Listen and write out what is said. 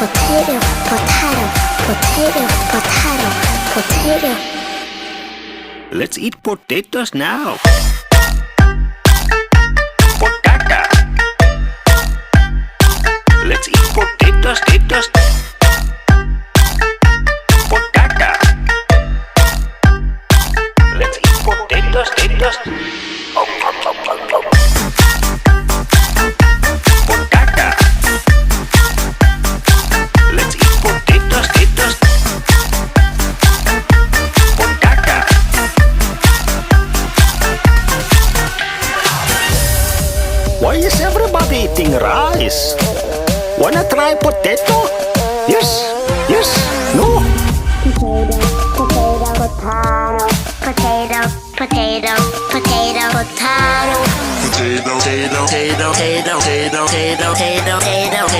potato, potato, potato, potato, potato. Let's eat potatoes now. Potata. Let's eat potatoes, potatoes. Potata. Let's eat potatoes, potatoes. Potata. Let's eat potatoes, potatoes. Potata. Why is everybody eating rice? Wanna try potato? Yes, yes, no. Potato, potato, potato, potato, potato, potato. Potato, potato, potato, potato, potato, potato, potato.